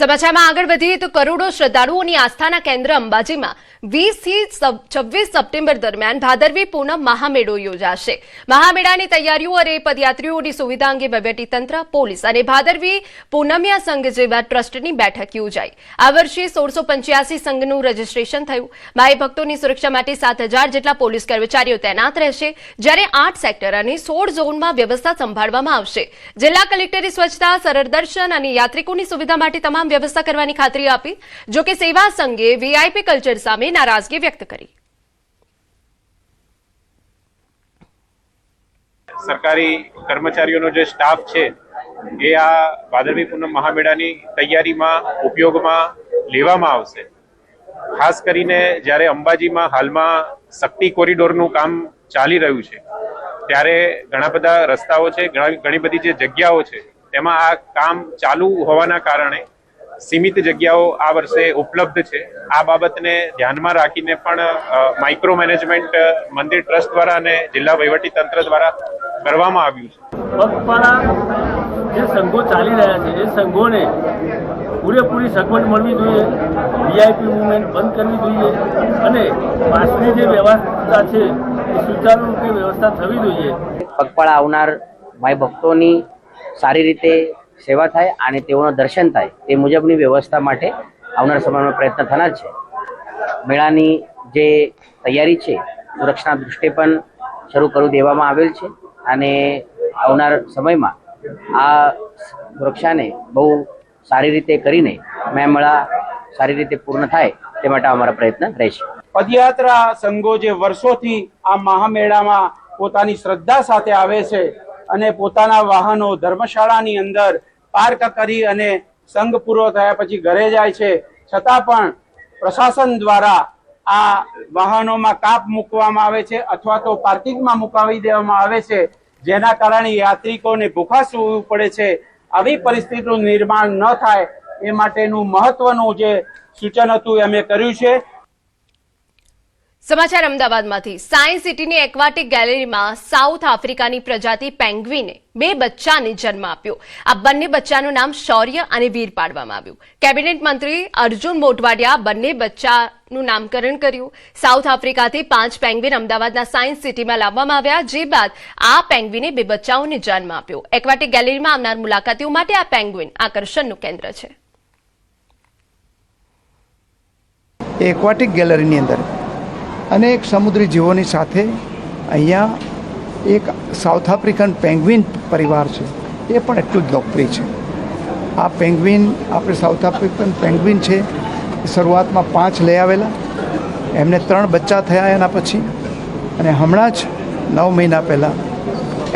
સમાચારમાં આગળ વધીએ તો કરોડો શ્રદ્ધાળુઓની આસ્થાના કેન્દ્ર અંબાજીમાં 20 થી 26 સપ્ટેમ્બર દરમિયાન ભાદરવી પૂનમ મહામેળો યોજાશે। મહામેળાની તૈયારીઓ અને પદયાત્રીઓની સુવિધા અંગે વહીવટીતંત્ર, પોલીસ અને ભાદરવી પૂનમિયા સંઘ જેવા ટ્રસ્ટની બેઠક યોજાઈ। આ વર્ષે 1685 સંઘનું રજીસ્ટ્રેશન થયું। માઈ ભક્તોની સુરક્ષા માટે 7000 જેટલા પોલીસ કર્મચારીઓ તૈનાત રહેશે, જ્યારે 8 સેક્ટર અને 16 ઝોનમાં વ્યવસ્થા સંભાળવામાં આવશે। જિલ્લા કલેક્ટરે સ્વચ્છતા, સરળ દર્શન અને યાત્રિકોની સુવિધા માટે તમામ વ્યવસ્થા કરવાની ખાતરી આપી। જો કે સેવા સંઘે વીઆઈપી કલ્ચર સામે નારાજગી વ્યક્ત કરી। સરકારી કર્મચારીઓનો જે સ્ટાફ છે એ આ ભાદરવી પૂનમ મહામેળાની તૈયારીમાં ઉપયોગમાં લેવામાં આવશે। ખાસ કરીને જ્યારે અંબાજીમાં હાલમાં શક્તિ કોરિડોરનું કામ ચાલી રહ્યું છે ત્યારે ઘણા બધા રસ્તાઓ છે, ઘણી બધી જે જગ્યાઓ છે તેમાં આ કામ ચાલુ હોવાના કારણે સીમિત જગ્યાઓ આ વર્ષે ઉપલબ્ધ છે। આ બાબતને ધ્યાનમાં રાખીને પણ માઇક્રો મેનેજમેન્ટ મંદિર ટ્રસ્ટ દ્વારા અને જિલ્લા વહીવટી તંત્ર દ્વારા કરવામાં આવ્યું છે। પગપાળા જે સંઘો ચાલી રહ્યા છે એ સંઘોને પૂરેપૂરી સગવડ મળવી જોઈએ, વીઆઈપી મુવમેન્ટ બંધ કરવી જોઈએ અને પાસની જે વ્યવસ્થા છે એ સુચારુ રૂપે વ્યવસ્થા થવી જોઈએ। પગપાળા આવનાર માઈ ભક્તોની સારી રીતે સેવા થાય અને તેઓનું દર્શન થાય તે મુજબની વ્યવસ્થા માટે આવનાર સમયમાં પ્રયત્ન થનાર છે। મેળાની જે તૈયારી છે સુરક્ષાના દૃષ્ટિએ પણ શરૂ કરી દેવામાં આવેલ છે અને આવનાર સમયમાં આ સુરક્ષાને બહુ સારી રીતે કરીને મેળા સારી રીતે પૂર્ણ થાય તે માટે અમારા પ્રયત્ન રહેશે। પદયાત્રા સંઘો જે વર્ષોથી આ મહામેળામાં પોતાની શ્રદ્ધા સાથે આવે છે અને પોતાના વાહનો ધર્મશાળાની અંદર પાર્ક કરી અને સંઘ પૂરો થયા પછી ઘરે જાય છે, છતાં પણ પ્રશાસન દ્વારા આ વાહનોમાં કાપ મૂકવામાં આવે છે અથવા તો પાર્કિંગમાં મુકાવી દેવામાં આવે છે, જેના કારણે યાત્રિકોને ભૂખા સૂવું પડે છે। આવી પરિસ્થિતિનું નિર્માણ ન થાય એ માટેનું મહત્વનું જે સૂચન હતું એ અમે કર્યું છે। સમાચાર અમદાવાદમાંથી। સાયન્સ સિટીની એક્વાટિક ગેલેરીમાં સાઉથ આફ્રિકાની પ્રજાતિ પેંગ્વિને 2 બચ્ચાને જન્મ આપ્યો। આ બંને બચ્ચાનું નામ શૌર્ય અને વીર પાડવામાં આવ્યું। કેબિનેટ મંત્રી અર્જુન મોઢવાડિયા બંને બચ્ચાનું નામકરણ કર્યું। સાઉથ આફ્રિકાથી 5 પેંગ્વિન અમદાવાદના સાયન્સ સિટીમાં લાવવામાં આવ્યા, જે બાદ આ પેંગ્વિને 2 બચ્ચાઓને જન્મ આપ્યો। એક્વાટિક ગેલેરીમાં આવનાર મુલાકાતીઓ માટે આ પેંગ્વિન આકર્ષણનું કેન્દ્ર છે। એક્વાટિક ગેલેરીની અંદર અનેક સમુદ્રી જીવોની સાથે અહીંયા એક સાઉથ આફ્રિકન પેંગ્વિન પરિવાર છે, એ પણ એટલું જ લોકપ્રિય છે। આ પેંગ્વિન આપણે સાઉથ આફ્રિકન પેંગ્વિન છે, શરૂઆતમાં 5 લઈ આવેલા, એમને 3 બચ્ચા થયા એના પછી, અને હમણાં જ 9 મહિના પહેલાં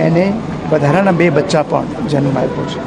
એને વધારાના 2 બચ્ચા પણ જન્મ આપ્યો છે।